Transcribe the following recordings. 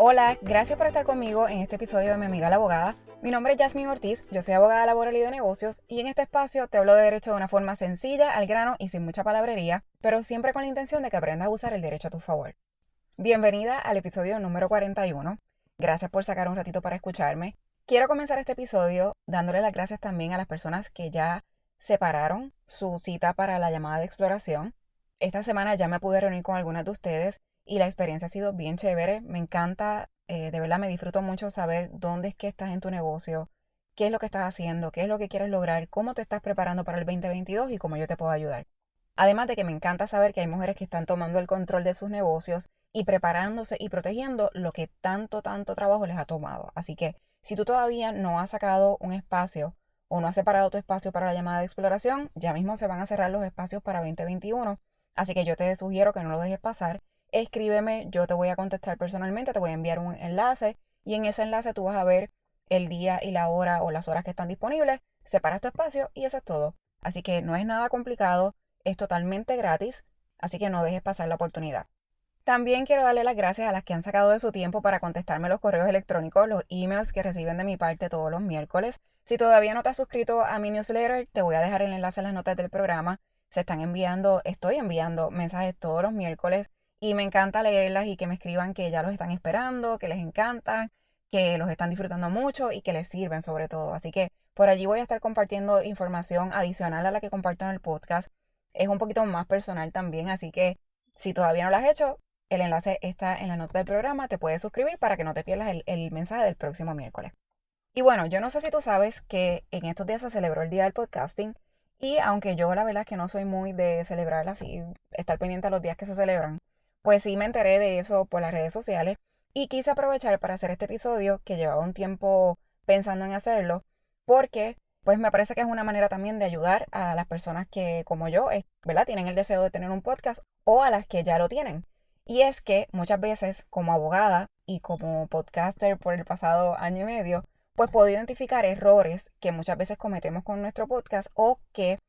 Hola, gracias por estar conmigo en este episodio de Mi Amiga la Abogada. Mi nombre es Yasmín Ortiz, yo soy abogada laboral y de negocios y en este espacio te hablo de derecho de una forma sencilla, al grano y sin mucha palabrería, pero siempre con la intención de que aprendas a usar el derecho a tu favor. Bienvenida al episodio número 41. Gracias por sacar un ratito para escucharme. Quiero comenzar este episodio dándole las gracias también a las personas que ya separaron su cita para la llamada de exploración. Esta semana ya me pude reunir con algunas de ustedes y la experiencia ha sido bien chévere. Me encanta, de verdad me disfruto mucho saber dónde es que estás en tu negocio, qué es lo que estás haciendo, qué es lo que quieres lograr, cómo te estás preparando para el 2022 y cómo yo te puedo ayudar. Además de que me encanta saber que hay mujeres que están tomando el control de sus negocios y preparándose y protegiendo lo que tanto trabajo les ha tomado. Así que si tú todavía no has sacado un espacio o no has separado tu espacio para la llamada de exploración, ya mismo se van a cerrar los espacios para 2021. Así que yo te sugiero que no lo dejes pasar. Escríbeme, yo te voy a contestar personalmente, te voy a enviar un enlace y en ese enlace tú vas a ver el día y la hora o las horas que están disponibles, separas tu espacio y eso es todo. Así que no es nada complicado, es totalmente gratis, así que no dejes pasar la oportunidad. También quiero darle las gracias a las que han sacado de su tiempo para contestarme los correos electrónicos, los emails que reciben de mi parte todos los miércoles. Si todavía no te has suscrito a mi newsletter, te voy a dejar el enlace en las notas del programa. Estoy enviando mensajes todos los miércoles y me encanta leerlas y que me escriban que ya los están esperando, que les encantan, que los están disfrutando mucho y que les sirven sobre todo. Así que por allí voy a estar compartiendo información adicional a la que comparto en el podcast. Es un poquito más personal también, así que si todavía no lo has hecho, el enlace está en la nota del programa, te puedes suscribir para que no te pierdas el mensaje del próximo miércoles. Y bueno, yo no sé si tú sabes que en estos días se celebró el Día del Podcasting y aunque yo la verdad es que no soy muy de celebrar así, estar pendiente a los días que se celebran, pues sí me enteré de eso por las redes sociales y quise aprovechar para hacer este episodio que llevaba un tiempo pensando en hacerlo porque pues me parece que es una manera también de ayudar a las personas que como yo, ¿verdad? Tienen el deseo de tener un podcast o a las que ya lo tienen. Y es que muchas veces como abogada y como podcaster por el pasado año y medio, pues puedo identificar errores que muchas veces cometemos con nuestro podcast o que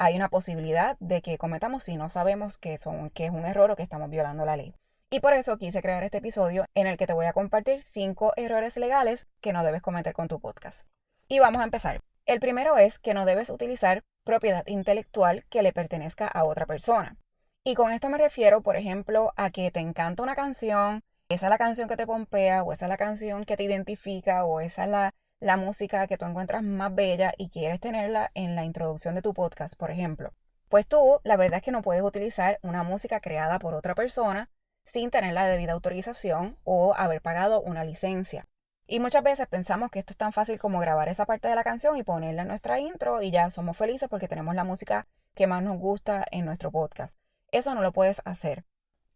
hay una posibilidad de que cometamos si no sabemos que es un error o que estamos violando la ley. Y por eso quise crear este episodio en el que te voy a compartir 5 errores legales que no debes cometer con tu podcast. Y vamos a empezar. El primero es que no debes utilizar propiedad intelectual que le pertenezca a otra persona. Y con esto me refiero, por ejemplo, a que te encanta una canción, esa es la canción que te pompea, o esa es la canción que te identifica, o esa es la música que tú encuentras más bella y quieres tenerla en la introducción de tu podcast, por ejemplo. Pues tú, la verdad es que no puedes utilizar una música creada por otra persona sin tener la debida autorización o haber pagado una licencia. Y muchas veces pensamos que esto es tan fácil como grabar esa parte de la canción y ponerla en nuestra intro y ya somos felices porque tenemos la música que más nos gusta en nuestro podcast. Eso no lo puedes hacer.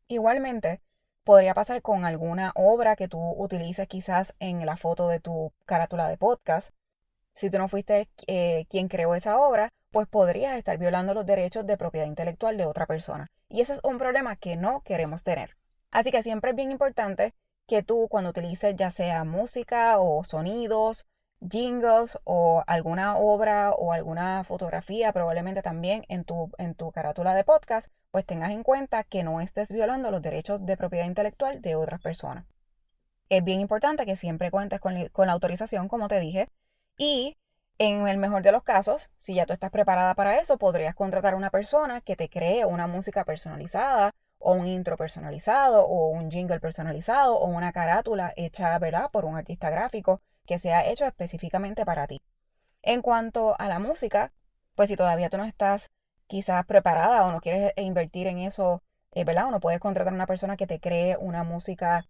Igualmente, podría pasar con alguna obra que tú utilices quizás en la foto de tu carátula de podcast. Si tú no fuiste quien creó esa obra, pues podrías estar violando los derechos de propiedad intelectual de otra persona. Y ese es un problema que no queremos tener. Así que siempre es bien importante que tú cuando utilices ya sea música o sonidos, jingles o alguna obra o alguna fotografía, probablemente también en tu carátula de podcast, pues tengas en cuenta que no estés violando los derechos de propiedad intelectual de otras personas. Es bien importante que siempre cuentes con la autorización, como te dije, y en el mejor de los casos, si ya tú estás preparada para eso, podrías contratar a una persona que te cree una música personalizada o un intro personalizado o un jingle personalizado o una carátula hecha, ¿verdad?, por un artista gráfico que sea hecho específicamente para ti. En cuanto a la música, pues si todavía tú no estás quizás preparada o no quieres invertir en eso, ¿verdad? O no puedes contratar a una persona que te cree una música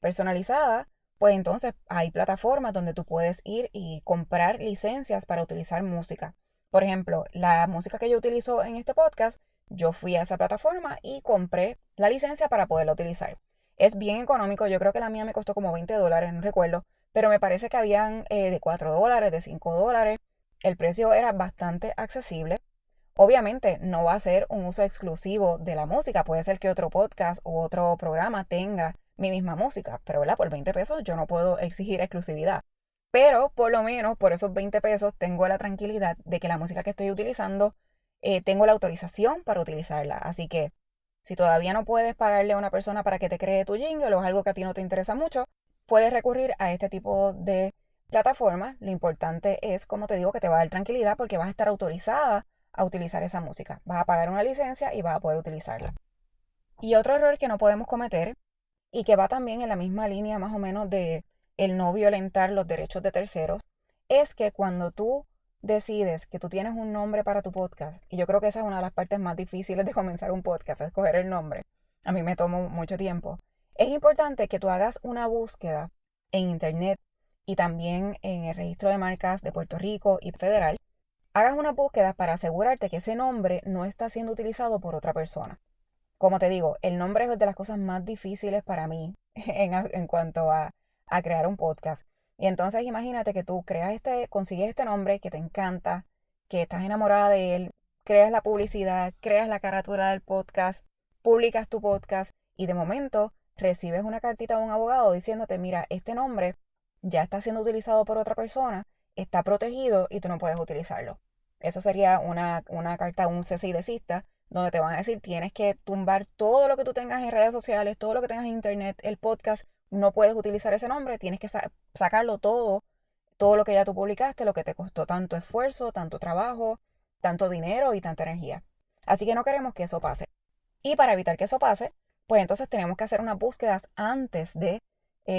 personalizada, pues entonces hay plataformas donde tú puedes ir y comprar licencias para utilizar música. Por ejemplo, la música que yo utilizo en este podcast, yo fui a esa plataforma y compré la licencia para poderla utilizar. Es bien económico, yo creo que la mía me costó como $20, no recuerdo, pero me parece que habían de $4, de $5. El precio era bastante accesible. Obviamente no va a ser un uso exclusivo de la música, puede ser que otro podcast u otro programa tenga mi misma música, pero ¿verdad? Por 20 pesos yo no puedo exigir exclusividad. Pero por lo menos por esos 20 pesos tengo la tranquilidad de que la música que estoy utilizando tengo la autorización para utilizarla. Así que si todavía no puedes pagarle a una persona para que te cree tu jingle o es algo que a ti no te interesa mucho, puedes recurrir a este tipo de plataformas. Lo importante es, como te digo, que te va a dar tranquilidad porque vas a estar autorizada a utilizar esa música. Vas a pagar una licencia y vas a poder utilizarla. Y otro error que no podemos cometer y que va también en la misma línea más o menos de el no violentar los derechos de terceros, es que cuando tú decides que tú tienes un nombre para tu podcast, y yo creo que esa es una de las partes más difíciles de comenzar un podcast, escoger el nombre. A mí me tomó mucho tiempo. Es importante que tú hagas una búsqueda en internet y también en el registro de marcas de Puerto Rico y federal. Hagas una búsqueda para asegurarte que ese nombre no está siendo utilizado por otra persona. Como te digo, el nombre es de las cosas más difíciles para mí en cuanto a crear un podcast. Y entonces imagínate que tú consigues este nombre que te encanta, que estás enamorada de él, creas la publicidad, creas la carátula del podcast, publicas tu podcast y de momento recibes una cartita de un abogado diciéndote, mira, este nombre ya está siendo utilizado por otra persona, está protegido y tú no puedes utilizarlo. Eso sería una carta, un cese y desista, donde te van a decir tienes que tumbar todo lo que tú tengas en redes sociales, todo lo que tengas en internet, el podcast, no puedes utilizar ese nombre, tienes que sacarlo todo lo que ya tú publicaste, lo que te costó tanto esfuerzo, tanto trabajo, tanto dinero y tanta energía. Así que no queremos que eso pase. Y para evitar que eso pase, pues entonces tenemos que hacer unas búsquedas antes de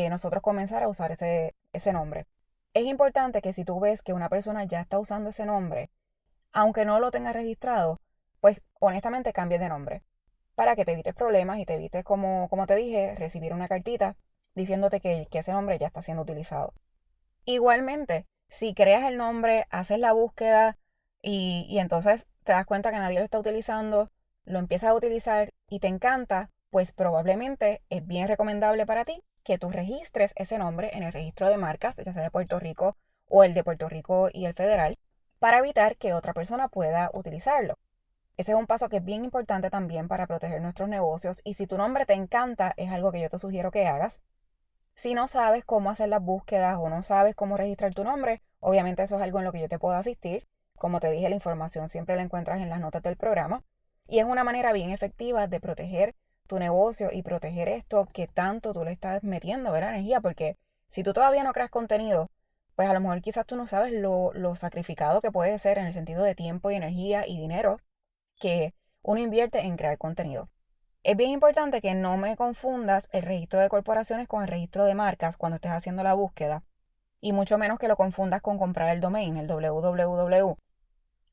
nosotros comenzar a usar ese nombre. Es importante que si tú ves que una persona ya está usando ese nombre, aunque no lo tengas registrado, pues honestamente cambies de nombre para que te evites problemas y te evites, como te dije, recibir una cartita diciéndote que ese nombre ya está siendo utilizado. Igualmente, si creas el nombre, haces la búsqueda y entonces te das cuenta que nadie lo está utilizando, lo empiezas a utilizar y te encanta, pues probablemente es bien recomendable para ti que tú registres ese nombre en el registro de marcas, ya sea de Puerto Rico o el de Puerto Rico y el federal, para evitar que otra persona pueda utilizarlo. Ese es un paso que es bien importante también para proteger nuestros negocios y si tu nombre te encanta, es algo que yo te sugiero que hagas. Si no sabes cómo hacer las búsquedas o no sabes cómo registrar tu nombre, obviamente eso es algo en lo que yo te puedo asistir. Como te dije, la información siempre la encuentras en las notas del programa y es una manera bien efectiva de proteger tu negocio y proteger esto que tanto tú le estás metiendo, ¿verdad? Energía, porque si tú todavía no creas contenido, pues a lo mejor quizás tú no sabes lo sacrificado que puede ser en el sentido de tiempo y energía y dinero que uno invierte en crear contenido. Es bien importante que no me confundas el registro de corporaciones con el registro de marcas cuando estés haciendo la búsqueda y mucho menos que lo confundas con comprar el domain, el www,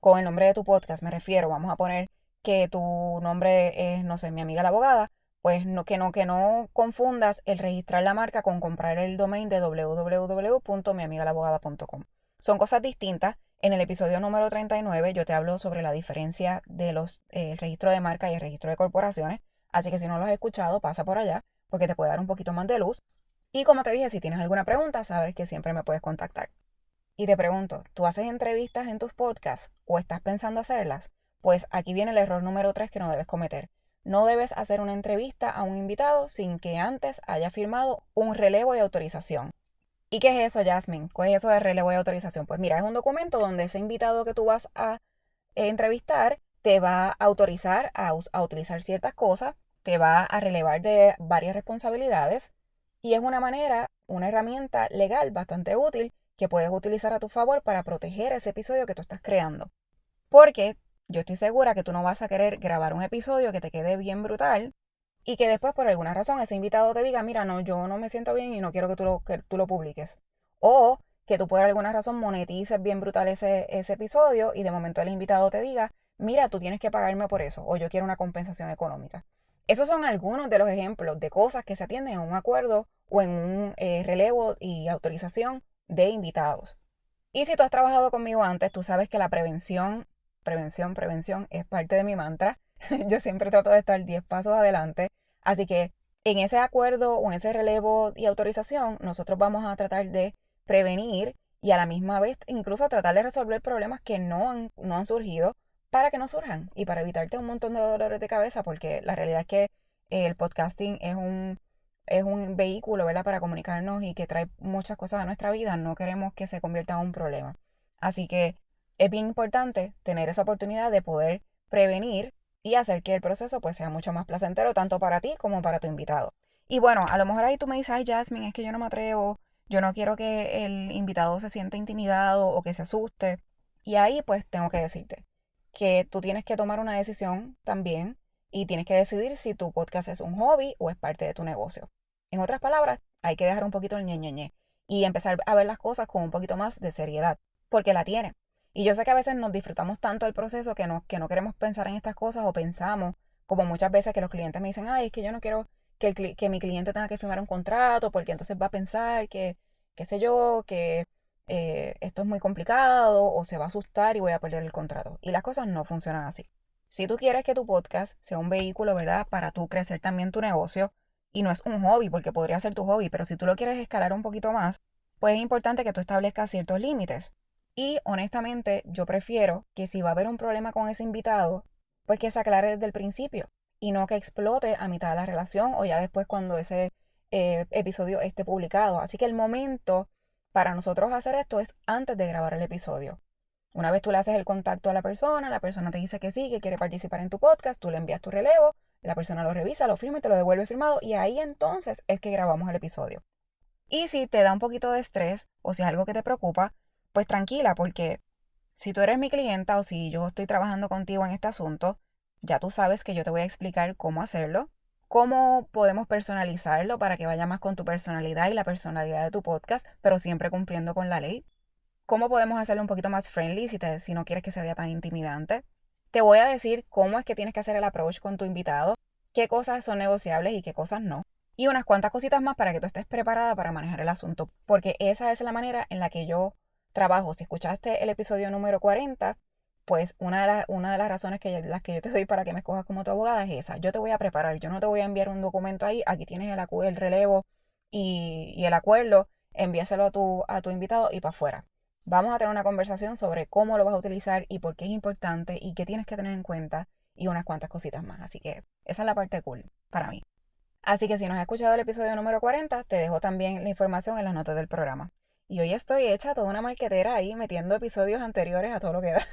con el nombre de tu podcast. Me refiero, vamos a poner que tu nombre es, no sé, mi amiga la abogada, pues que no confundas el registrar la marca con comprar el domain de www.miamigalabogada.com. Son cosas distintas. En el episodio número 39 yo te hablo sobre la diferencia de el registro de marca y el registro de corporaciones. Así que si no lo has escuchado, pasa por allá porque te puede dar un poquito más de luz. Y como te dije, si tienes alguna pregunta, sabes que siempre me puedes contactar. Y te pregunto, ¿tú haces entrevistas en tus podcasts o estás pensando hacerlas? Pues aquí viene el error número 3 que no debes cometer. No debes hacer una entrevista a un invitado sin que antes haya firmado un relevo y autorización. ¿Y qué es eso, Jasmine? ¿Qué es eso de relevo y autorización? Pues mira, es un documento donde ese invitado que tú vas a entrevistar te va a autorizar a utilizar ciertas cosas, te va a relevar de varias responsabilidades y es una manera, una herramienta legal bastante útil que puedes utilizar a tu favor para proteger ese episodio que tú estás creando. Porque yo estoy segura que tú no vas a querer grabar un episodio que te quede bien brutal y que después por alguna razón ese invitado te diga, mira, no, yo no me siento bien y no quiero que tú lo publiques. O que tú por alguna razón monetices bien brutal ese episodio y de momento el invitado te diga, mira, tú tienes que pagarme por eso o yo quiero una compensación económica. Esos son algunos de los ejemplos de cosas que se atienden en un acuerdo o en un relevo y autorización de invitados. Y si tú has trabajado conmigo antes, tú sabes que la prevención es parte de mi mantra. Yo siempre trato de estar 10 pasos adelante. Así que en ese acuerdo o en ese relevo y autorización, nosotros vamos a tratar de prevenir y a la misma vez incluso tratar de resolver problemas que no han surgido para que no surjan y para evitarte un montón de dolores de cabeza, porque la realidad es que el podcasting es un vehículo, ¿verdad?, para comunicarnos y que trae muchas cosas a nuestra vida. No queremos que se convierta en un problema. Así que es bien importante tener esa oportunidad de poder prevenir y hacer que el proceso pues sea mucho más placentero tanto para ti como para tu invitado. Y bueno, a lo mejor ahí tú me dices, ay Jasmine, es que yo no me atrevo, yo no quiero que el invitado se sienta intimidado o que se asuste. Y ahí pues tengo que decirte que tú tienes que tomar una decisión también y tienes que decidir si tu podcast es un hobby o es parte de tu negocio. En otras palabras, hay que dejar un poquito el ñe y empezar a ver las cosas con un poquito más de seriedad, porque la tiene. Y yo sé que a veces nos disfrutamos tanto del proceso que no queremos pensar en estas cosas o pensamos, como muchas veces que los clientes me dicen, ay, es que yo no quiero que mi cliente tenga que firmar un contrato porque entonces va a pensar que, qué sé yo, que esto es muy complicado o se va a asustar y voy a perder el contrato. Y las cosas no funcionan así. Si tú quieres que tu podcast sea un vehículo, ¿verdad? Para tú crecer también tu negocio, y no es un hobby, porque podría ser tu hobby, pero si tú lo quieres escalar un poquito más, pues es importante que tú establezcas ciertos límites. Y honestamente, yo prefiero que si va a haber un problema con ese invitado, pues que se aclare desde el principio y no que explote a mitad de la relación o ya después cuando ese episodio esté publicado. Así que el momento para nosotros hacer esto es antes de grabar el episodio. Una vez tú le haces el contacto a la persona te dice que sí, que quiere participar en tu podcast, tú le envías tu relevo, la persona lo revisa, lo firma y te lo devuelve firmado y ahí entonces es que grabamos el episodio. Y si te da un poquito de estrés o si es algo que te preocupa, pues tranquila, porque si tú eres mi clienta o si yo estoy trabajando contigo en este asunto, ya tú sabes que yo te voy a explicar cómo hacerlo, cómo podemos personalizarlo para que vaya más con tu personalidad y la personalidad de tu podcast, pero siempre cumpliendo con la ley. Cómo podemos hacerlo un poquito más friendly si no quieres que se vea tan intimidante. Te voy a decir cómo es que tienes que hacer el approach con tu invitado, qué cosas son negociables y qué cosas no. Y unas cuantas cositas más para que tú estés preparada para manejar el asunto, porque esa es la manera en la que yo trabajo. Si escuchaste el episodio número 40, pues una de las razones las que yo te doy para que me escojas como tu abogada es esa. Yo te voy a preparar, yo no te voy a enviar un documento ahí, aquí tienes el relevo y el acuerdo, envíaselo a tu invitado y para afuera. Vamos a tener una conversación sobre cómo lo vas a utilizar y por qué es importante y qué tienes que tener en cuenta y unas cuantas cositas más. Así que esa es la parte cool para mí. Así que si no has escuchado el episodio número 40, te dejo también la información en las notas del programa. Y hoy estoy hecha toda una marquetera ahí metiendo episodios anteriores a todo lo que da.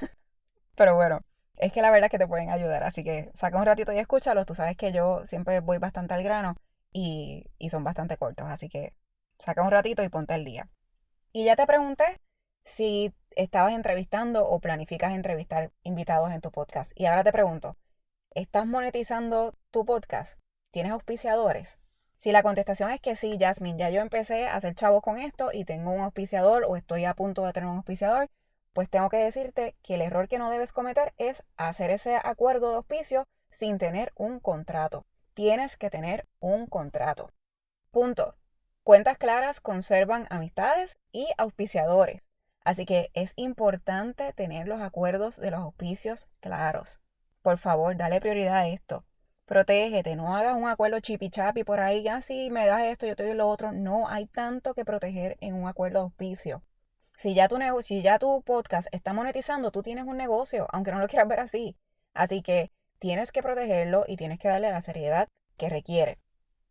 Pero bueno, es que la verdad es que te pueden ayudar. Así que saca un ratito y escúchalos. Tú sabes que yo siempre voy bastante al grano y son bastante cortos. Así que saca un ratito y ponte al día. Y ya te pregunté si estabas entrevistando o planificas entrevistar invitados en tu podcast. Y ahora te pregunto, ¿estás monetizando tu podcast? ¿Tienes auspiciadores? Si la contestación es que sí, Jasmine, ya yo empecé a hacer chavos con esto y tengo un auspiciador o estoy a punto de tener un auspiciador, pues tengo que decirte que el error que no debes cometer es hacer ese acuerdo de auspicio sin tener un contrato. Tienes que tener un contrato. Punto. Cuentas claras conservan amistades y auspiciadores. Así que es importante tener los acuerdos de los auspicios claros. Por favor, dale prioridad a esto. Protégete, no hagas un acuerdo chipi-chapi por ahí, ya si me das esto, yo te doy lo otro. No hay tanto que proteger en un acuerdo de auspicio. Si ya tu podcast está monetizando, tú tienes un negocio, aunque no lo quieras ver así. Así que tienes que protegerlo y tienes que darle la seriedad que requiere.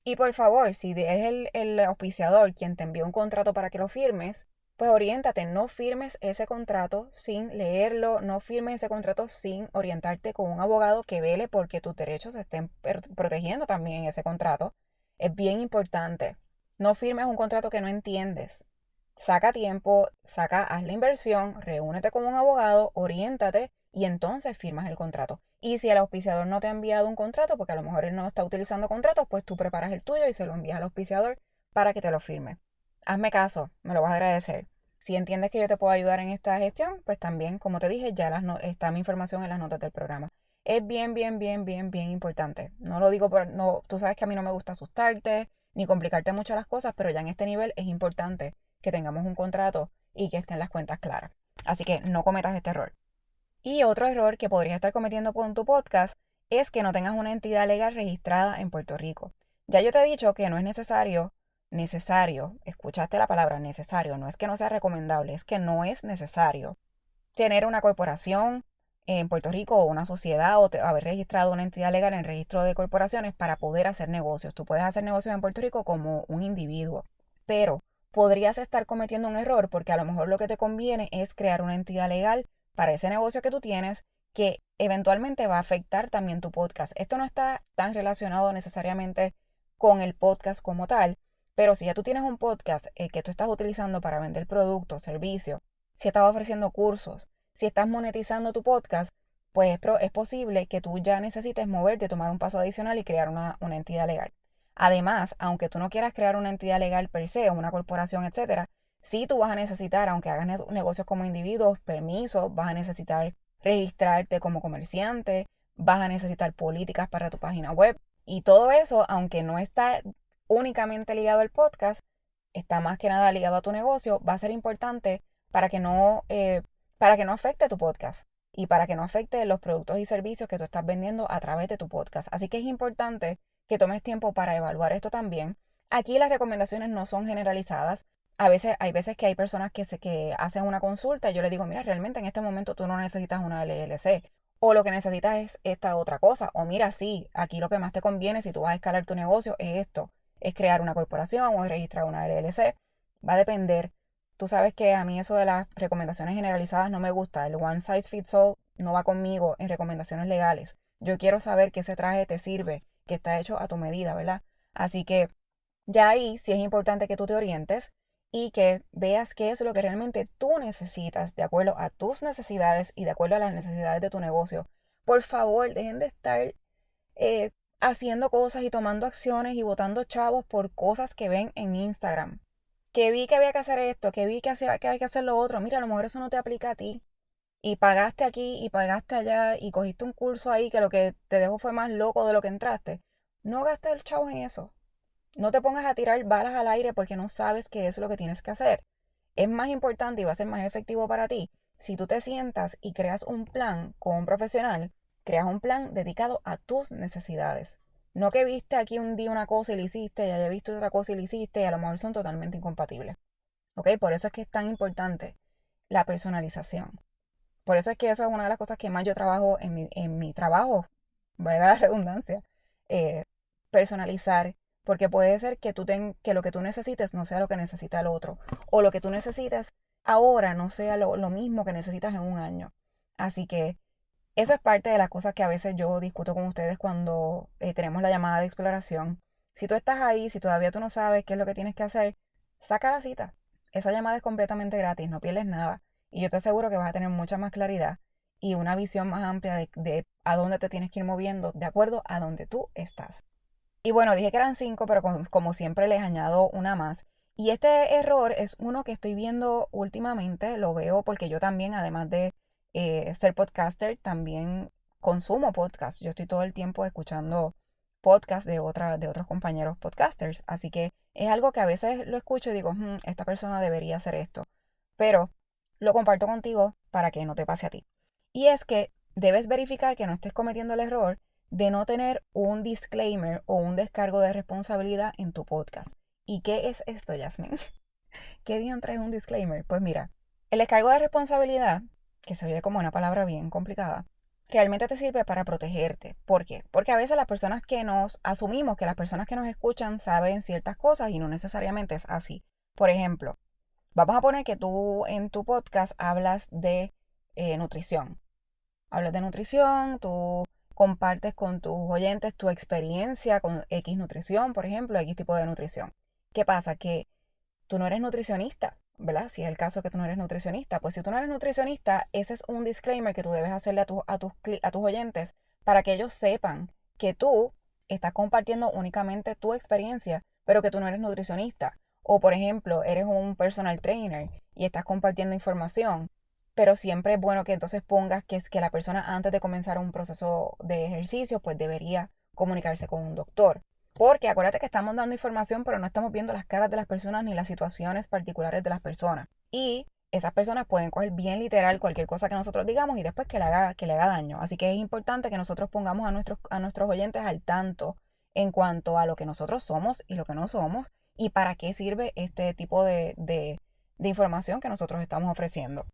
Y por favor, si es el auspiciador quien te envió un contrato para que lo firmes, pues oriéntate, no firmes ese contrato sin leerlo, no firmes ese contrato sin orientarte con un abogado que vele porque tus derechos se estén protegiendo también en ese contrato. Es bien importante. No firmes un contrato que no entiendes. Saca tiempo, haz la inversión, reúnete con un abogado, oriéntate y entonces firmas el contrato. Y si el auspiciador no te ha enviado un contrato, porque a lo mejor él no está utilizando contratos, pues tú preparas el tuyo y se lo envías al auspiciador para que te lo firme. Hazme caso, me lo vas a agradecer. Si entiendes que yo te puedo ayudar en esta gestión, pues también, como te dije, ya está mi información en las notas del programa. Es bien, bien, bien, bien, bien importante. No lo digo no, tú sabes que a mí no me gusta asustarte ni complicarte mucho las cosas, pero ya en este nivel es importante que tengamos un contrato y que estén las cuentas claras. Así que no cometas este error. Y otro error que podrías estar cometiendo con tu podcast es que no tengas una entidad legal registrada en Puerto Rico. Ya yo te he dicho que no es necesario, escuchaste la palabra necesario, no es que no sea recomendable, es que no es necesario tener una corporación en Puerto Rico o una sociedad o haber registrado una entidad legal en el registro de corporaciones para poder hacer negocios. Tú puedes hacer negocios en Puerto Rico como un individuo, pero podrías estar cometiendo un error porque a lo mejor lo que te conviene es crear una entidad legal para ese negocio que tú tienes que eventualmente va a afectar también tu podcast. Esto no está tan relacionado necesariamente con el podcast como tal. Pero si ya tú tienes un podcast que tú estás utilizando para vender productos, servicios, si estás ofreciendo cursos, si estás monetizando tu podcast, pues es posible que tú ya necesites moverte, tomar un paso adicional y crear una entidad legal. Además, aunque tú no quieras crear una entidad legal per se, una corporación, etcétera, sí tú vas a necesitar, aunque hagas negocios como individuos, permisos, vas a necesitar registrarte como comerciante, vas a necesitar políticas para tu página web. Y todo eso, aunque no está únicamente ligado al podcast, está más que nada ligado a tu negocio, va a ser importante para que no afecte tu podcast y para que no afecte los productos y servicios que tú estás vendiendo a través de tu podcast. Así que es importante que tomes tiempo para evaluar esto también. Aquí las recomendaciones no son generalizadas. Hay veces que hay personas que hacen una consulta y yo les digo, mira, realmente en este momento tú no necesitas una LLC o lo que necesitas es esta otra cosa. O mira, sí, aquí lo que más te conviene si tú vas a escalar tu negocio es esto, es crear una corporación o es registrar una LLC. Va a depender. Tú sabes que a mí eso de las recomendaciones generalizadas no me gusta. El one size fits all no va conmigo en recomendaciones legales. Yo quiero saber que ese traje te sirve, que está hecho a tu medida, ¿verdad? Así que ya ahí sí es importante que tú te orientes y que veas qué es lo que realmente tú necesitas de acuerdo a tus necesidades y de acuerdo a las necesidades de tu negocio. Por favor, dejen de estar haciendo cosas y tomando acciones y botando chavos por cosas que ven en Instagram. Que vi que había que hacer esto, que vi que hay que hacer lo otro. Mira, a lo mejor eso no te aplica a ti. Y pagaste aquí y pagaste allá y cogiste un curso ahí que lo que te dejó fue más loco de lo que entraste. No gastes el chavo en eso. No te pongas a tirar balas al aire porque no sabes qué es lo que tienes que hacer. Es más importante y va a ser más efectivo para ti si tú te sientas y creas un plan con un profesional, creas un plan dedicado a tus necesidades. No que viste aquí un día una cosa y la hiciste y haya visto otra cosa y la hiciste y a lo mejor son totalmente incompatibles. ¿Ok? Por eso es que es tan importante la personalización. Por eso es que eso es una de las cosas que más yo trabajo en mi trabajo, valga la redundancia, eh, personalizar, porque puede ser que que lo que tú necesites no sea lo que necesita el otro, o lo que tú necesites ahora no sea lo mismo que necesitas en un año. Así que eso es parte de las cosas que a veces yo discuto con ustedes cuando tenemos la llamada de exploración. Si tú estás ahí, si todavía tú no sabes qué es lo que tienes que hacer, saca la cita. Esa llamada es completamente gratis, no pierdes nada. Y yo te aseguro que vas a tener mucha más claridad y una visión más amplia de a dónde te tienes que ir moviendo de acuerdo a donde tú estás. Y bueno, dije que eran 5, pero como siempre les añado una más. Y este error es uno que estoy viendo últimamente, lo veo porque yo también, además de ser podcaster, también consumo podcasts. Yo estoy todo el tiempo escuchando podcasts de otros compañeros podcasters. Así que es algo que a veces lo escucho y digo, esta persona debería hacer esto. Pero lo comparto contigo para que no te pase a ti. Y es que debes verificar que no estés cometiendo el error de no tener un disclaimer o un descargo de responsabilidad en tu podcast. ¿Y qué es esto, Jasmine? ¿Qué diantre es un disclaimer? Pues mira, el descargo de responsabilidad, que se oye como una palabra bien complicada, realmente te sirve para protegerte. ¿Por qué? Porque a veces asumimos que las personas que nos escuchan saben ciertas cosas y no necesariamente es así. Por ejemplo, vamos a poner que tú en tu podcast hablas de nutrición. Hablas de nutrición, tú compartes con tus oyentes tu experiencia con X nutrición, por ejemplo, X tipo de nutrición. ¿Qué pasa? Que tú no eres nutricionista, ¿verdad? Si es el caso que tú no eres nutricionista, pues si tú no eres nutricionista, ese es un disclaimer que tú debes hacerle a tus oyentes para que ellos sepan que tú estás compartiendo únicamente tu experiencia, pero que tú no eres nutricionista. O por ejemplo, eres un personal trainer y estás compartiendo información, pero siempre es bueno que entonces pongas que es que la persona antes de comenzar un proceso de ejercicio, pues debería comunicarse con un doctor. Porque acuérdate que estamos dando información, pero no estamos viendo las caras de las personas ni las situaciones particulares de las personas. Y esas personas pueden coger bien literal cualquier cosa que nosotros digamos y después que le haga daño. Así que es importante que nosotros pongamos a nuestros oyentes al tanto en cuanto a lo que nosotros somos y lo que no somos y para qué sirve este tipo de información que nosotros estamos ofreciendo.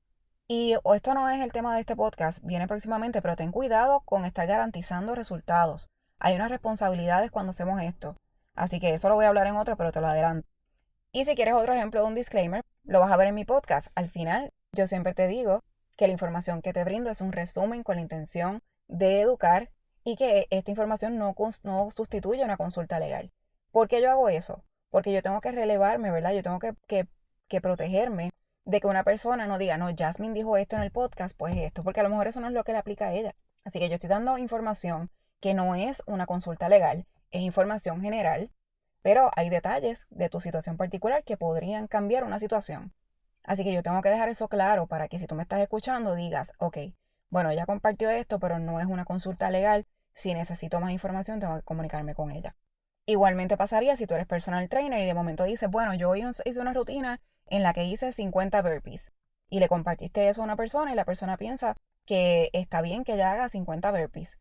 Y esto no es el tema de este podcast, viene próximamente, pero ten cuidado con estar garantizando resultados. Hay unas responsabilidades cuando hacemos esto. Así que eso lo voy a hablar en otro, pero te lo adelanto. Y si quieres otro ejemplo de un disclaimer, lo vas a ver en mi podcast. Al final, yo siempre te digo que la información que te brindo es un resumen con la intención de educar y que esta información no sustituye una consulta legal. ¿Por qué yo hago eso? Porque yo tengo que relevarme, ¿verdad? Yo tengo que protegerme de que una persona no diga, no, Jasmine dijo esto en el podcast, pues esto, porque a lo mejor eso no es lo que le aplica a ella. Así que yo estoy dando información que no es una consulta legal, es información general, pero hay detalles de tu situación particular que podrían cambiar una situación. Así que yo tengo que dejar eso claro para que si tú me estás escuchando digas, ok, bueno, ella compartió esto, pero no es una consulta legal. Si necesito más información, tengo que comunicarme con ella. Igualmente pasaría si tú eres personal trainer y de momento dices, bueno, yo hice una rutina en la que hice 50 burpees y le compartiste eso a una persona y la persona piensa que está bien que ella haga 50 burpees.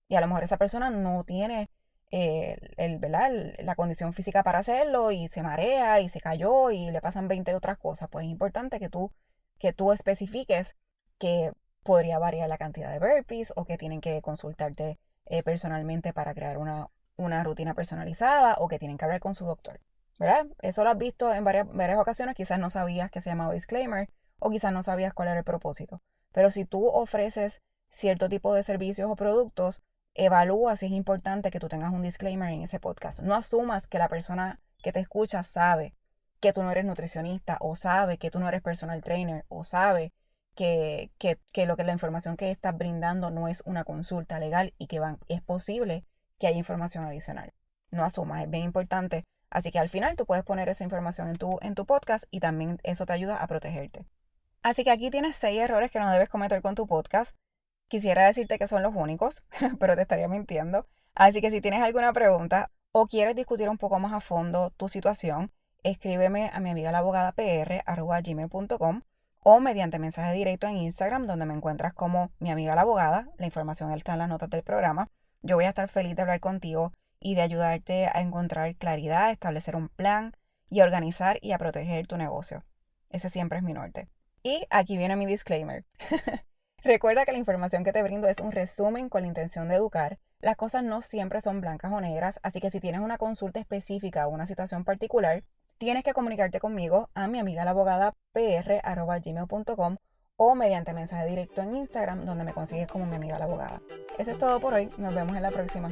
Y a lo mejor esa persona no tiene ¿verdad? La condición física para hacerlo y se marea y se cayó y le pasan 20 otras cosas. Pues es importante que tú especifiques que podría variar la cantidad de burpees o que tienen que consultarte personalmente para crear una rutina personalizada o que tienen que hablar con su doctor, ¿verdad? Eso lo has visto en varias ocasiones, quizás no sabías que se llamaba disclaimer o quizás no sabías cuál era el propósito. Pero si tú ofreces cierto tipo de servicios o productos, evalúa si es importante que tú tengas un disclaimer en ese podcast. No asumas que la persona que te escucha sabe que tú no eres nutricionista o sabe que tú no eres personal trainer o sabe que la información que estás brindando no es una consulta legal y que es posible que haya información adicional. No asumas, es bien importante. Así que al final tú puedes poner esa información en tu podcast y también eso te ayuda a protegerte. Así que aquí tienes 6 errores que no debes cometer con tu podcast. Quisiera decirte que son los únicos, pero te estaría mintiendo. Así que si tienes alguna pregunta o quieres discutir un poco más a fondo tu situación, escríbeme a mi amiga la abogada pr@gmail.com o mediante mensaje directo en Instagram, donde me encuentras como mi amiga la abogada. La información está en las notas del programa. Yo voy a estar feliz de hablar contigo y de ayudarte a encontrar claridad, establecer un plan y a organizar y a proteger tu negocio. Ese siempre es mi norte. Y aquí viene mi disclaimer. Recuerda que la información que te brindo es un resumen con la intención de educar. Las cosas no siempre son blancas o negras, así que si tienes una consulta específica o una situación particular, tienes que comunicarte conmigo a mi amiga la abogada pr@gmail.com o mediante mensaje directo en Instagram, donde me consigues como mi amiga la abogada. Eso es todo por hoy. Nos vemos en la próxima.